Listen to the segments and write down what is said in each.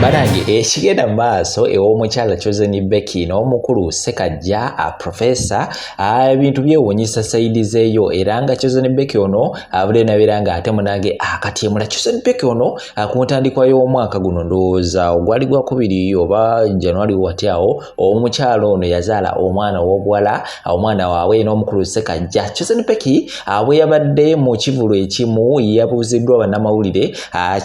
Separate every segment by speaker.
Speaker 1: Barangi ekigenda maaso ew'omukyala Chosen Becky n'omukulu Ssekajja professor ebintu byewuunyisa sayidi zeeyo era nga Chosen Becky ono abudde nabeera nga ate munange akatyemula Chosen Becky ono ku ntandikwa y'omwaka guno ndowooza ogwali gwakubiri oba January watyawo omukyala ono yazaala omwana w'obuwala omwana waabwe n'omukulu Ssekajja. Chosen Becky bwe yabadde mu kivulo ekimu yabuuziddwa bannamawulire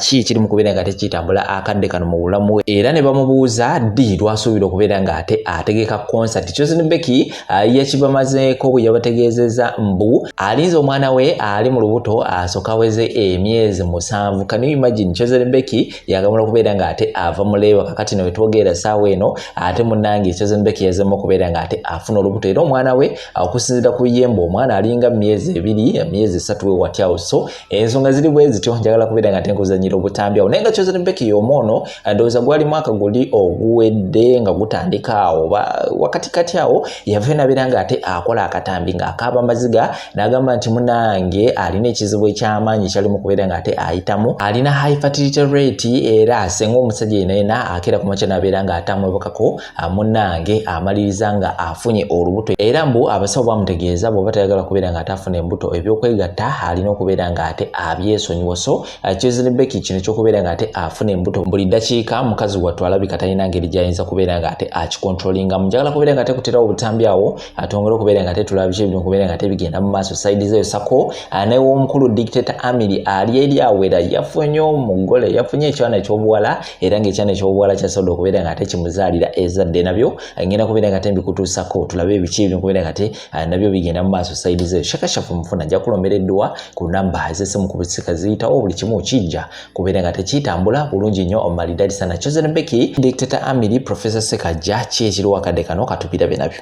Speaker 1: ki kiri mu kubeera nga tekitambula akadde kano mu bulamu era ne bamubuuza ddi lwasuubira okubeera nga ate ategeka concert. Chosen Becky yakibamazeeko bwe yabategeezeza mbu alinze omwana we ali mu lubuto asooka aweze emyezi 7. Can you imagine Chosen Becky yagamula okubeera nga ate ava muleeba kakati ne wetwogerera saawa eno ate munnange Chosen Becky yazemu okubeera nga ate afuna olubuto era omwana we okusinziira ku yembo omwana alinga myezi 2 myezi 3 we watyawo. So ensonga ziri bwe zityo njagala kubeera nga ate nkuzanyira obutambi awo naye nga Chosen Becky y'omwono ndowooza gwali mwaka guli oguwedde nga gutandika awo wakatikati awo yava nabeera nga ate akola akatambi nga akaaba amaziga n'agamba nti munange alina ekizibu eky'amaanyi kyali mu kubeera nga ate ayitamu alina high fertility rate era asenga omusajja yenayena akera ku makya n'abeera nga atamwebukako munange amaliriza nga afunye olubuto era mbu abasawo bamutegeeza bw'oba tayagala kubeera nga ate afuna embuto ebyokwegatta alina okubeera nga ate abyesonyiwa. So Chosen Becky kino ky'okubeera nga ate afuna embuto buli dakiika mukazi wattu alabika talina ngeri gy'ayinza kubeera nga ate akikontrolinga. Njagala kubeera nga ate kuterawo obutambi awo atongera okubeera nga ate tulaba biki ebiri kubeera nga ate bigenda mu maaso sayidi zeyo sako n'ew'omukulu Dictator Amiri ali eri awera yafunye omugole yafunye ekyana eky'obuwala era ng'ekyana eky'obuwala kyasobodde okubeera nga ate kimuzaalira ezadde nabyo ngenda kubeera nga ate mbikutuusako tulabe ebiki ebiri kubeera nga ate nabyo bigenda mu maaso sayidi zeyo. Shakashafu mufuna nja kulombereddwa ku namba ez'essimu ku bisika ziyitawo buli kimu kijja kubeera nga tekitambula bulungi nnyo omalidadi sana. Chosen Becky Dictator Amiri Professor Ssekajja ki ekiri wakadde kano katupirabe nabyo.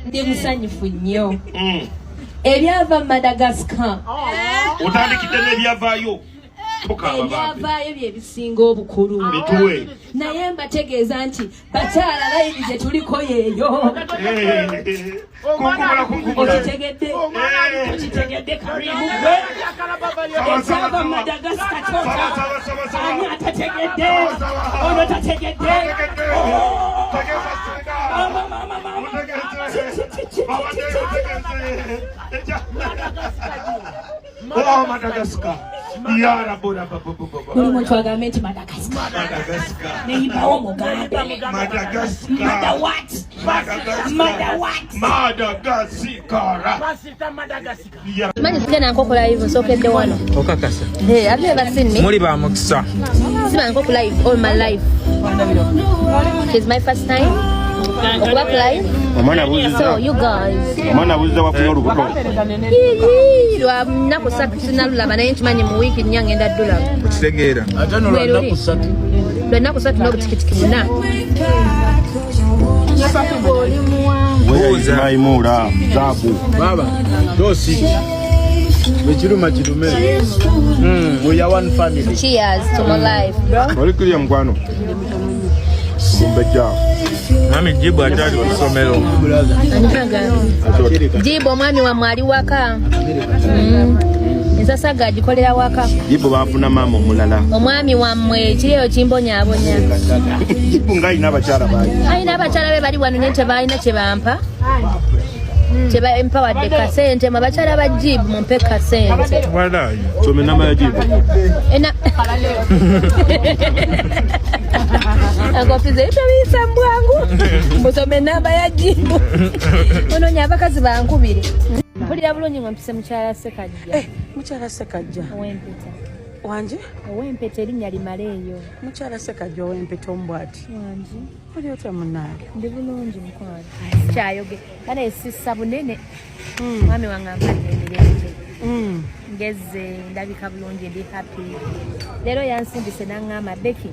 Speaker 2: Ndi musanyufu nnyo ebyava mu Madagascar
Speaker 3: otandikidde n'ebyavaayo
Speaker 2: ebyavaayo bye bisinga obukulu naye mbategeeza nti bakyala layini gye tuliko yeeyo okitegedde karibu gwe ekyava mu Madagascar kyota ani atategedde ono tategedde
Speaker 3: Madagascar.
Speaker 2: Buli muntu agambe nti Madagascar. Neyibawo mugambe.
Speaker 3: Madagascar.
Speaker 2: Manyi sigenda nkoko live nsokedde wano.
Speaker 4: Okakasa.
Speaker 2: Have you ever seen me?
Speaker 4: Muli ba mukisa.
Speaker 2: Siba nkoko live all my life. It's my first time. So you guys.
Speaker 3: Omwana buziza wafuna olubuto.
Speaker 2: Lwa nnaku 3 sinalulaba naye nkimanyi mu wiiki nnyo ngenda ddula.
Speaker 4: Kitegeera.
Speaker 3: Ate no lwa nnaku 3.
Speaker 2: Lwa nnaku 3 n'obutikitiki 4.
Speaker 3: Buuza maimura zabu.
Speaker 4: Baba. Dosi. Wechiruma chirume. We are one family.
Speaker 2: Cheers to my life, bro.
Speaker 3: Oli kiriya mkwano. Mumbeja.
Speaker 4: Mami Jibu atali kusomero.
Speaker 2: Jibu omwami wa mwali waka. Ensasaga agikolera waka.
Speaker 3: Jibu bafuna mama omulala.
Speaker 2: Omwami wammwe kiriyo kimbonyaabonya.
Speaker 3: Jibu ng'alina abakyala bayi.
Speaker 2: Alina abakyala be bali wano naye tebalina kye bampa. Cheba empowered kasente mabakyala ba Jibu mumpe kasente.
Speaker 4: Walayi.
Speaker 3: Some namba ya Jibu.
Speaker 2: Ena. Agofize tabisa mbwangu. Mbosome namba ya Jibu. Ono nyabakazi bankubire. Mpulira bulungi ngwampise mukyala Ssekajja.
Speaker 5: Mukyala Ssekajja.
Speaker 2: Owempeta.
Speaker 5: Wanje?
Speaker 2: Owempeta erinnya limaleeyo.
Speaker 5: Mukyala Ssekajja owempeta ombwati.
Speaker 2: Wanje.
Speaker 5: Oli otya munange?
Speaker 2: Ndi bulungi mukwano. Kyayoge. Kana esissa bunene. Mwami wange ampadde emirembe. Ngeze ndabika bulungi ndi happy. Leero yansindise n'aŋŋamba Becky.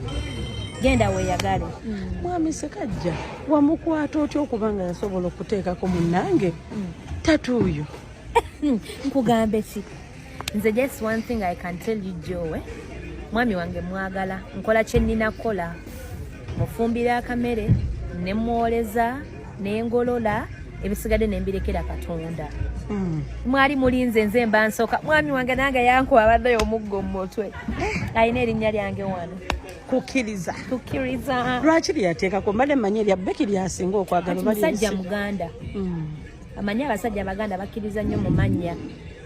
Speaker 2: Genda weeyagale.
Speaker 5: Mwami Ssekajja wamukwata otya okuba nga yasobola okuteekako munnange tatuuyo?
Speaker 2: Nkugambe ki? Nze just one thing I can tell you Joe. Mwami wange mwagala. Nkola kye nnina kukola. Mufumbira akamere, ne mwoleza, ne ngolola, ebisigadde ne mbirekera Katonda. Mwali mulinze nze mba nsooka. Mwami wange nange yankuwa abadde omuggo mu mutwe. Alina erinnya lyange wano.
Speaker 5: kukiriza
Speaker 2: kukiriza
Speaker 5: lwaki lyateekako mbadde mmanyi erya Becky lyasinga okwagala
Speaker 2: musajja muganda amanyi abasajja abaganda bakkiriza nnyo mu mannya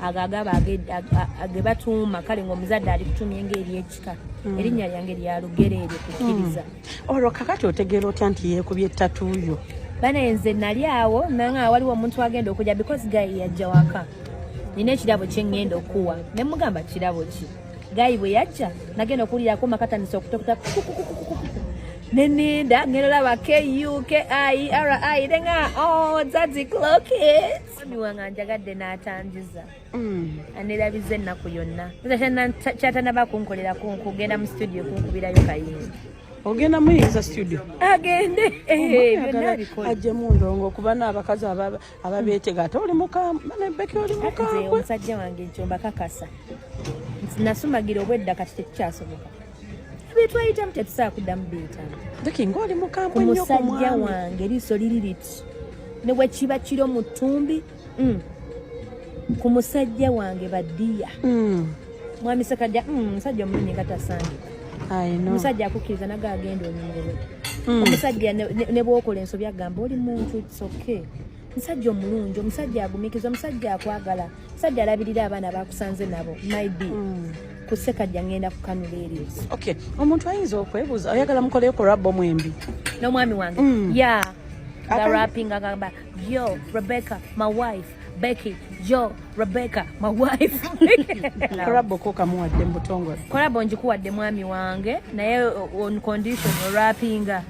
Speaker 2: agagaba ge batuuma kale ng'omuzadde ali kutumye ng'eryekika erinnya lyange lya Lugerere kukkiriza
Speaker 5: olwo kakati otegeera otya nti yeekubye ettatuuyo
Speaker 2: bane nze nali awo nanga waliwo omuntu agenda okujja because gayi yajja waka nina ekirabo kye ngenda okuwa ne mugamba kirabo ki gayi bwe yajja nagenda okuwulirako makatanisa okutokota neninda ngenda olaba KUKIRI denga Zazi Clockets mami wange njagadde n'atangiza anerabiza ennaku yonna kyatanaba kunkolera kugenda mu studio kunkubirayo kayinza
Speaker 5: ogenda muyinza studio
Speaker 2: agende byonna bikola
Speaker 5: ajjemu ndongo kuba n'abakazi ababeetega ate oli Becky oli mukambwe
Speaker 2: omusajja wange nkyomba kakasa nasumagira obwedda kati tekikyasoboka bitwayitamu tetusaa kuddamu biyitamu
Speaker 5: Becky ng'oli mukambwe nnyo ku
Speaker 2: musajja wange liiso liri liti ne bwe kiba kiro mu ttumbi ku musajja wange baddiya mwami Sekajja musajja omulungi nga tasangika omusajja akukkiriza naga agenda onyongere omusajja ne bwokola ensobi agamba oli muntu itsoke musajja omulungi omusajja agumikiza omusajja akwagala omusajja alabirira abaana bakusanze nabo maybe ku Sekajja ngenda kukanula erios
Speaker 5: okay omuntu ayinza okwebuuza oyagala mukoleyo korabo mwembi
Speaker 2: n'omwami wange the rapping agamba yo Rebecca my wife Becky yo Rebecca my wife
Speaker 5: korabo ko kamuwadde mbutongole
Speaker 2: korabo njikuwadde mwami wange naye on condition rappinga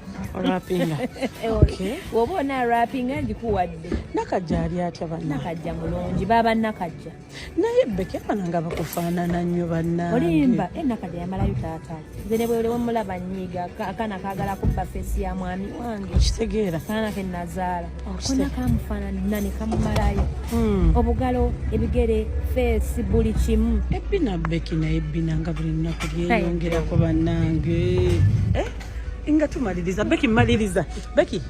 Speaker 5: okay
Speaker 2: wobona rappinga njikuwadde
Speaker 5: Nakajja ali atya banna
Speaker 2: Nakajja mulungi baba Nakajja
Speaker 5: naye Becky abananga bakufaanana nnyo banna
Speaker 2: olimba Nakajja yamalayo taata nze ne bwe mulaba nnyiga akana kaagala kubba feesi ya mwami wange
Speaker 5: okitegeera
Speaker 2: kana ke nazaala kona kamufaanana ne kamumalayo obugalo ebigere feesi buli kimu
Speaker 5: ebbina Becky naye ebbina nga buli nnaku lyeyongerako bannange nga tumaliriza Becky maliriza Becky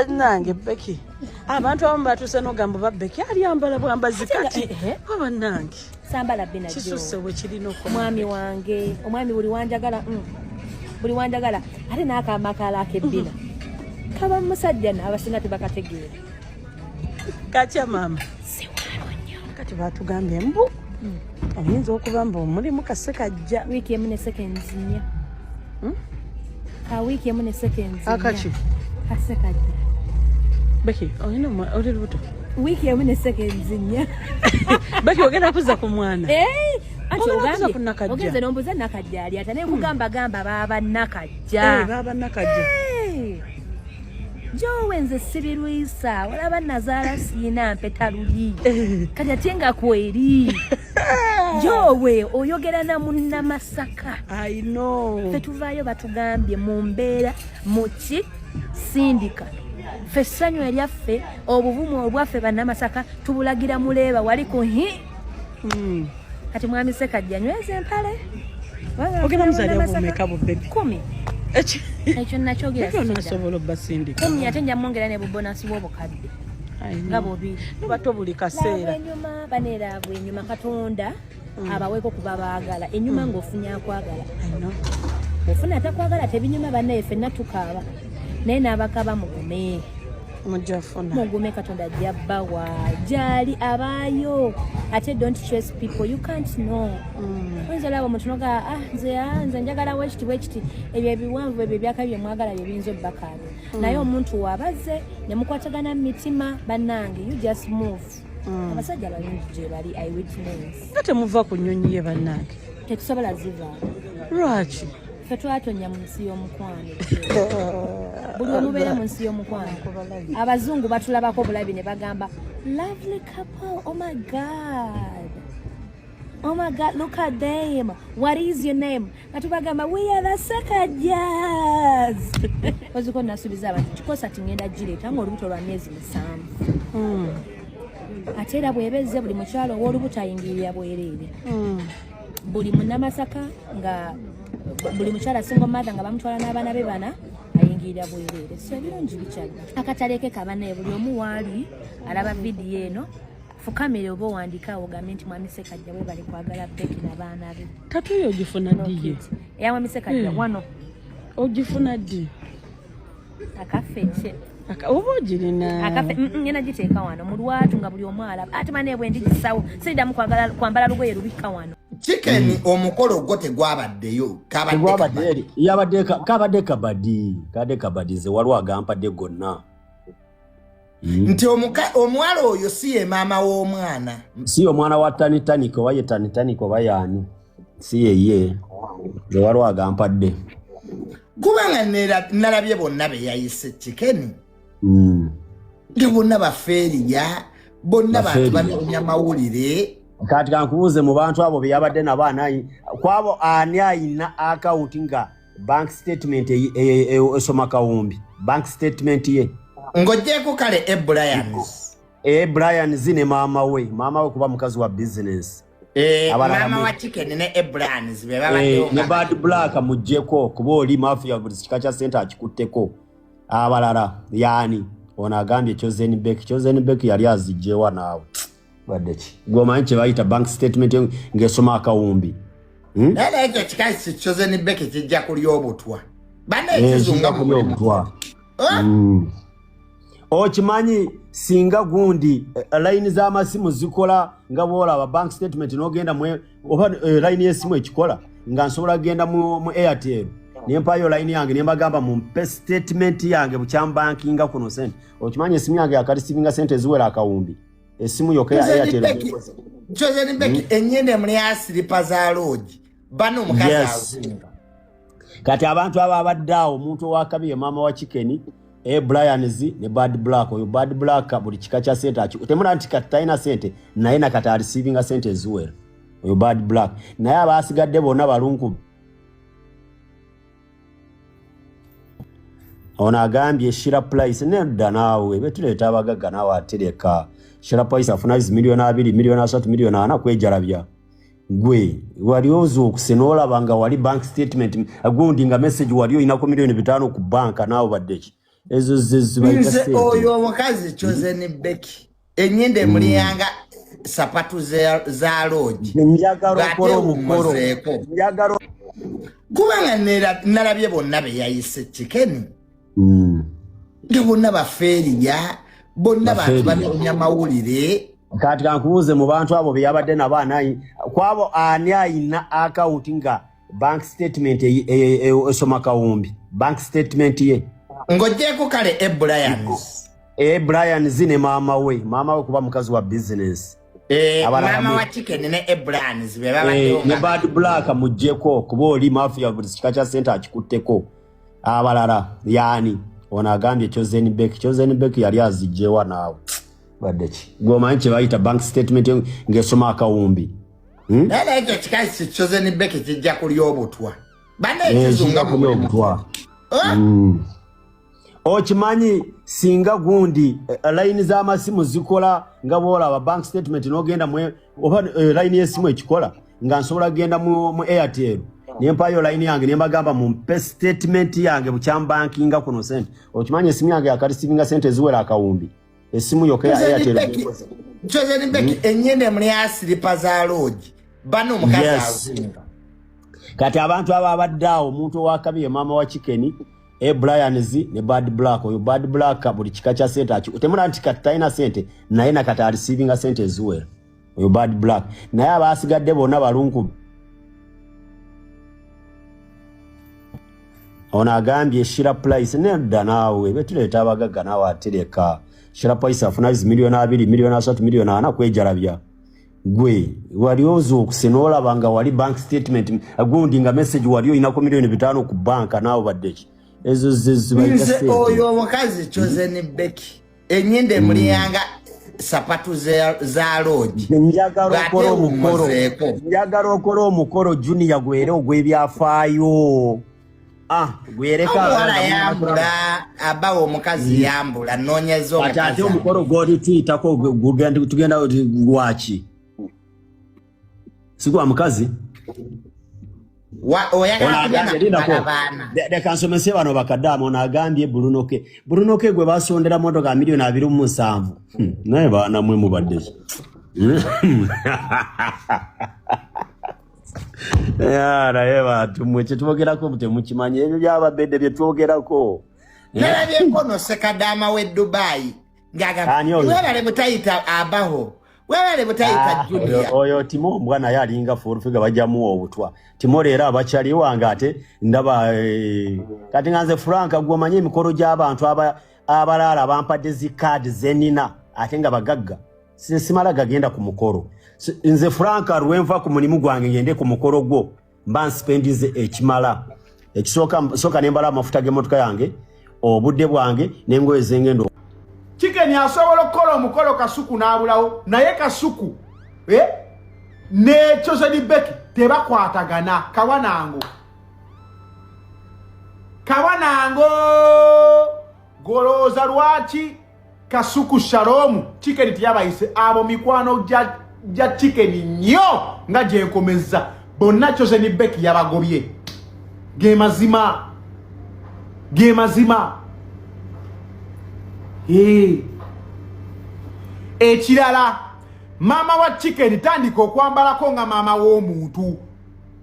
Speaker 5: nange Becky abantu abamu batuuse n'ogamba ba Becky alyambala bwambazi kati bannange
Speaker 2: sambala bina
Speaker 5: kisuse bwe kirina
Speaker 2: omwami wange omwami buli wanjagala ate n'akamakala ak'ebbina kaba musajja n'abasinga tebakategeera
Speaker 5: katya maama kati batugambye mbu oyinza okuba mbu omulimu Kasekajja
Speaker 2: wiiki emu ne seconds nnya ka wiiki emu ne seconds
Speaker 5: akaki
Speaker 2: Kasekajja
Speaker 5: Becky oyina oli lubuto
Speaker 2: wiiki emu ne seconds nnya
Speaker 5: Becky ogenda kuzza ku mwana
Speaker 2: ati ogenze n'ombuza Nakajja ali ate naye kugamba baba Nakajja Jowe nze sibirwisa walaba nazaala siina mpeta luli kati ate nga kweri Jowe oyogera na munna Masaka
Speaker 5: I know
Speaker 2: fe tuvaayo batugambye mu mbeera muki sindika fe ssanyu eryaffe obuvumu obwaffe bannamasaka tubulagira muleeba wali ku kati mwami Sekajja nyweza empale
Speaker 5: ogenda muzaalya bumeka bu Becky
Speaker 2: 10 ekyo nakyogera
Speaker 5: nasobola obbasindika
Speaker 2: 10 ate nja mwongera ne bubonasi bw'obukadde nga bobiri
Speaker 5: bato buli kaseera
Speaker 2: enyuma baneeraavu enyuma Katonda abaweeko kuba baagala enyuma ng'ofunye akwagala ofuna atakwagala tebinyuma bannaye ffenna tukaaba naye n'abakaba mugume mugume Katonda jabbawa gyali abaayo ate don't chase people you can't know oyinza olaba omuntu noga nze njagala wekiti ebyo ebiwanvu ebyo ebyaka bye mwagala bye biyinza obbakaabe naye omuntu wabaze ne mukwatagana mu mitima bannange you just move abasajja balungi gye bali I witness
Speaker 5: nga temuva ku nnyonyi ye bannange
Speaker 2: tetusobola zivaamu
Speaker 5: lwaki
Speaker 2: ffe twatonya mu nsi y'omukwano buli omubeera mu nsi y'omukwano abazungu batulabako obulabi ne bagamba lovely couple oh my god look at them what is your name natubagamba we are the Sekajjas oziko nasubiza abantu kikosa tingenda gireeta ng'olubuto lwa myezi 7 ate era bwebezze buli mukyalo w'olubuto ayingirira bwereere buli munnamasaka nga buli mukyala single mother nga bamutwala n'abaana be bana ayingirira bwereere so ebirungi bikyali akatale ke kabanaye buli omu waali alaba vidiyo eno fukamire oba owandiikaawo ogambe nti mwami Ssekajja bwe bali kwagala Becky n'abaana be.
Speaker 5: Tatuyo ogifuna ddi ye?
Speaker 2: Eya mwami Ssekajja wano.
Speaker 5: Ogifuna ddi?
Speaker 2: Akaffe
Speaker 5: oba ogirina?
Speaker 2: Akaffe ngenda giteeka wano mu lwatu nga buli omu alaba. Ate mane bwe ndigisawo siddamu kwambala lugoye lubikka wano.
Speaker 6: Chicken omukolo gwo tegwabaddeyo
Speaker 7: kabadde kabadi ze waliwo agampadde gonna.
Speaker 6: Nti omwala oyo si ye maama w'omwana,
Speaker 7: si omwana wa Tanitaniko oba ye Tanitaniko oba yaani, si yeye ze waliwo agampadde.
Speaker 6: Kubanga nalabye bonna be yayise Chicken nga bonna bafeeriya, bonna bantu banoonya mawulire.
Speaker 7: Kati kankubuuze mu bantu abo be yabadde nabo anayi kwabo ani ayina account nga bank statement esoma kawumbi bank statement ye
Speaker 6: ng'oggyeko kale
Speaker 7: Brian zine maama we kuba mukazi wa business
Speaker 6: maama wa Chicken ne Brian be babaddeyo
Speaker 7: ne Bad Black muggyeko kuba oli mafia buli kika kya center akikutteko abalala yani ono agambye Chosen Beck yali azijjewa naawe badeki gomanyi kye bayita bank statement ng'esoma akawumbi
Speaker 6: era ekyo kikazi Chosen Beck kijja kulya obutwa banekizunga kulya obutwa
Speaker 7: okimanyi singa gundi line z'amasimu zikola nga bwolaba bank statement n'ogenda oba line y'essimu ekikola nga nsobola genda mu Airtel nempayo line yange nembagamba mumpe statement yange bukyambankinga kuno sente. Okimanyi esimu yange yakarisivinga sente ziwera akawumbi esimu yokka ya Airtel.
Speaker 6: Chosen Beck enyende muli asilipa za lodge bano omukazi azinga.
Speaker 7: Kati abantu aba abaddawo omuntu owakabiye maama wa Chicken Brian ne Bad Black. Oyo Bad Black buli kika kya sente temula nti kati talina sente naye nakati arisivinga sente ziwera oyo Bad Black naye abasigadde bonna balunkubu. Ono agambye Shira Price nedda naawe betuleeta abagagga naawe atereka Shira Price afuna milioni 2 milioni 3 milioni 4 kwejalabya gwe wali ozo okusenola banga wali bank statement agundi nga message wali inako milioni 5 ku banka naawe baddeki ezo zibayita
Speaker 6: oyo omukazi Chosen Beck enyende muli yanga sapatu za lodge
Speaker 7: njagala okora omukoro
Speaker 6: kubanga nalabye bonna be yayise Chicken nga bonna bafeeriya, bonna bantu banoonya mawulire.
Speaker 7: Kati kankubuuze mu bantu abo be yabadde nabo anayi kwabo ani ayina account nga bank statement esoma kawumbi bank statement ye
Speaker 6: ng'oggyeko kale
Speaker 7: Brian zine maama we kuba mukazi wa business
Speaker 6: maama wa Chicken ne Brian be babaddeyo
Speaker 7: ne Bad Black muggyeko kuba oli mafia buli kika kya center akikutteko abalala yani ono agambye Chosen Beck yali azijjewa naawe badeki gomanyi kye bayita bank statement ng'esoma akawumbi
Speaker 6: era ekyo kikazi Chosen Beck kijja kulya obutwa banekizunga kulya
Speaker 7: obutwa. Okimanyi singa gundi line z'amasimu zikola nga bwolaba bank statement n'ogenda oba line y'essimu ekikola nga nsobola genda mu Airtel nempayo line yange nembagamba mumpe statement yange bukyambankinga kuno sente. Okimanyi esimu yange yakarisivinga sente ziwera akawumbi esimu yokka ya Airtel.
Speaker 6: Chosen Beck enyende muli asilipa za lodge bano omukazi azinga.
Speaker 7: Kati abantu aba abaddawo omuntu owakabiye maama wa Chicken Brian ne Bad Black. Oyo Bad Black buli kika kya sente temula nti kati talina sente naye nakati arisivinga sente ziwera oyo Bad Black naye abasigadde bonna balunkubu. Ono agambye Shira Price nedda naawe betuleeta abagagga naawe atereka Shira Price afuna milioni 2 milioni 3 milioni 4 kwejalabya gwe wali ozo okusenola banga wali bank statement agundi nga message wali inako milioni 5 ku banka naawe baddeki ezo zibayita
Speaker 6: oyo omukazi Chosen Beck enyende muli yanga sapatu za lodge
Speaker 7: njagala okora omukoro Junior gwere ogw'ebyafaayo gwereka
Speaker 6: wala yambula abawo omukazi yambula nonyeza omukazi
Speaker 7: ate omukoro godi tuyitako tugenda lwaki sigwa mukazi leka nsomese bano bakaddamu. Ono agambye Bruno K gwe basondera motoka milioni 27 naye baana mwe mubadde naye bantu mwe kyetwogerako mutemukimanya ebyo byababedde byetwogerako
Speaker 6: nalabye kono sekadama we Dubai webale butayita abaho webale butayita Julia
Speaker 7: oyo Timo mbwa naye alinga furufiga bajamu obutwa Timo leero abakyali wange ate ndaba kati nganze Frank gwomanye emikoro gy'abantu abalala abampadde zikaadi zenina ate nga bagagga simala gagenda ku mukoro nze Frank rwenva ku mulimu gwange ngende ku mukoro gwo mba nspendize ekimala ekisooka nembala amafuta g'emmotoka yange obudde bwange n'engoye zengendo
Speaker 4: Chicken asobola okukola omukolo Kasuku n'abulawo naye Kasuku ne Chozeni Beki tebakwatagana kawanango goloza lwaki Kasuku Shalom Chicken tiyabayise abo mikwano ja Chicken nnyo nga gyenkomeza bonna Chozeni Beki yabagobye ge mazima ekirala mama wa Chicken tandika okwambalako nga mama w'omuntu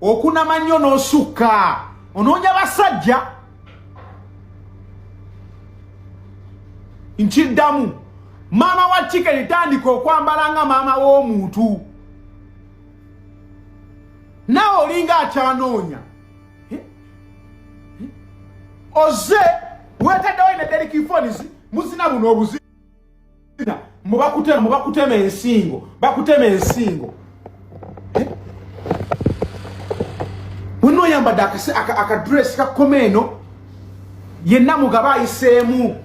Speaker 4: okunama nnyo n'osukka onoonya basajja nkiddamu mama wa Chicken tandika okwambala nga mama w'omuntu nawe olinga akyanoonya oze wetaddewo ine derikifonizi muzina buno obuzina mubakutema ensingo bakutema ensingo buno yambadde akadress kakomeno yenna mugaba ayiseemu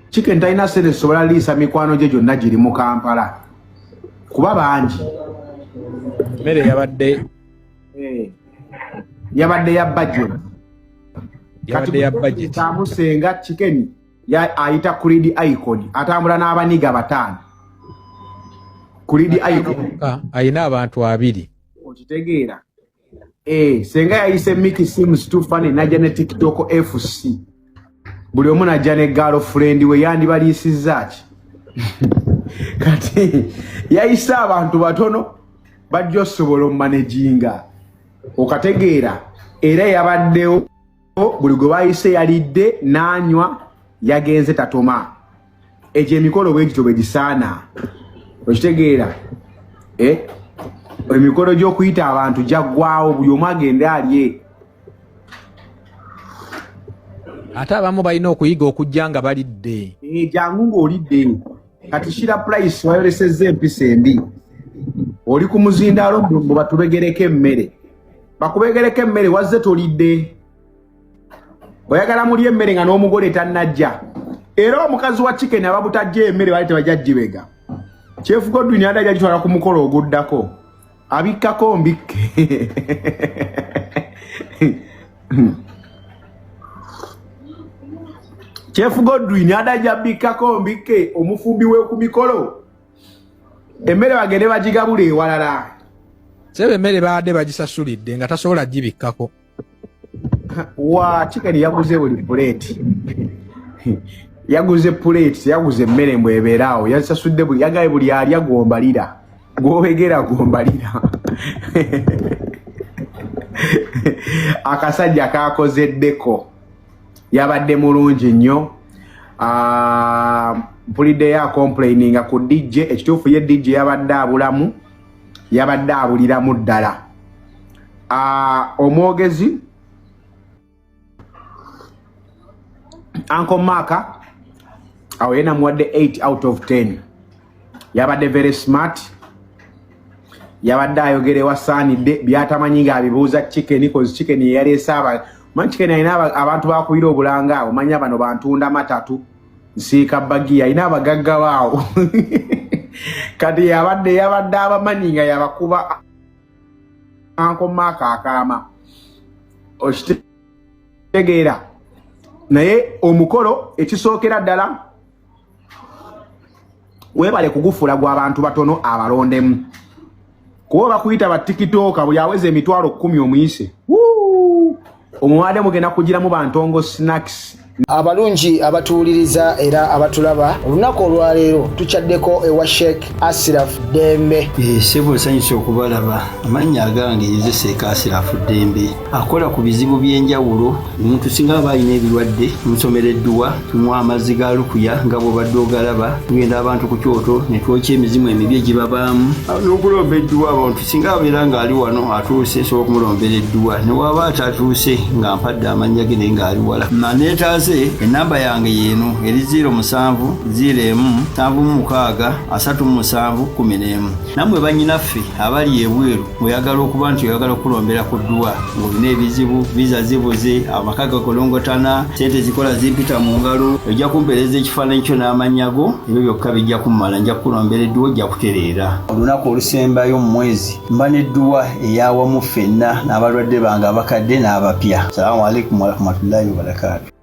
Speaker 4: Chicken talina sente sobola liisa mikwano gye gyonna giri mu Kampala kuba bangi mmere
Speaker 3: yabadde ya budget tamusenga Chicken ya ayita Creed Icon atambula n'abaniga batano Creed Icon
Speaker 4: ayina abantu 2
Speaker 3: okitegeera senga yayise Mickey Sims Tufane na Janet TikTok FC buli omu najja ne girlfriend we yandibaliisizza ki kati yayise abantu batono bajja osobola omanaginga okategeera era yabaddewo buli gwe bayise yalidde n'anywa yagenze tatoma ekyo emikolo bwegityo bwe gisaana okitegeera emikolo gy'okuyita abantu gyaggwawo buli omu agende alye
Speaker 4: ate abamu balina okuyiga okujja nga balidde
Speaker 3: jangu ng'olidde kati Shira Price wayolesezza empisa embi oli ku muzindaalo mu batubegereko emmere bakubegereko emmere wazze tolidde oyagala muli emmere nga n'omugole tannajja era omukazi wa Chicken ababutajja emmere bali tebajjajjibega Chef Godwin adajja gitwala ku mukolo oguddako abikkako mbikke Chef Godwin adajja bikkako mbikke omufumbi we ku mikolo emmere bagende bagigabula ewalala
Speaker 4: sebe emmere baadde bagisasulidde nga tasobola gibikkako
Speaker 3: wa Chicken yaguze buli plate yaguze plate yaguze emmere mbweberaawo yasasudde buli yagaye buli alya gombalira gwobegera gombalira akasajja kakozeddeko yabadde mulungi nnyo mpulidde ya complaining ku DJ ekituufu ye DJ yabadde abulamu yabadde abuliramu ddala omwogezi Uncle Maka awo yena muwadde 8 out of 10 yabadde very smart yabadde ayogere wasaanidde byatamanyi ng'abibuuza Chicken cause Chicken yaleese manyi Chicken alina abantu bakuyira obulanga abo manya bano bantunda matatu nsiika bagiya alina abagagga baawo kati yabadde abamanyi nga yabakuba Uncle Maka akaama okitegeera naye omukolo ekisookera ddala webale kugufula gw'abantu batono abalondemu kuba bakuyita ba TikTok buli aweze emitwalo 10 omuyise omuwadde mugenda kugiramu bantongo snacks
Speaker 8: Abalungi abatuuliriza era abatulaba olunaku olwaleero tukyaddeko ewa Sheikh Ashraf Dembe.
Speaker 9: Sebo sanyusa okubalaba amannya agange Nze Sheikh Ashraf Dembe akola ku bizibu by'enjawulo. Omuntu singa aba alina ebirwadde musomereddwa tunywa amazzi ga lukuya nga bw'obadde ogalaba tugenda abantu ku kyoto ne twokya emizimu emibi egibabaamu n'okulomba edduwa. Abantu singa abeera ng'ali wano atuuse sobola okumulombera edduwa ne waba atatuuse nga mpadde amannya ge naye ng'ali wala. Neetaaze ennamba yange yeeno eri 0701763711. Nammwe bannyinaffe abali ebweru oyagala okuba nti oyagala okulombera ku dduwa ng'olina ebizibu viza zibuze amaka gakolongotana sente zikola zimpita mu ngalo ojja kumpeereza ekifaananyi kyo n'amannya go ebyo byokka bijja kummala nja kukulombera edduwa ojja kutereera. Olunaku olusembayo mu mwezi mba n'edduwa eyawamu ffenna n'abalwadde bange abakadde n'abapya. Salaamu alaikum warahmatullahi wabarakatuh.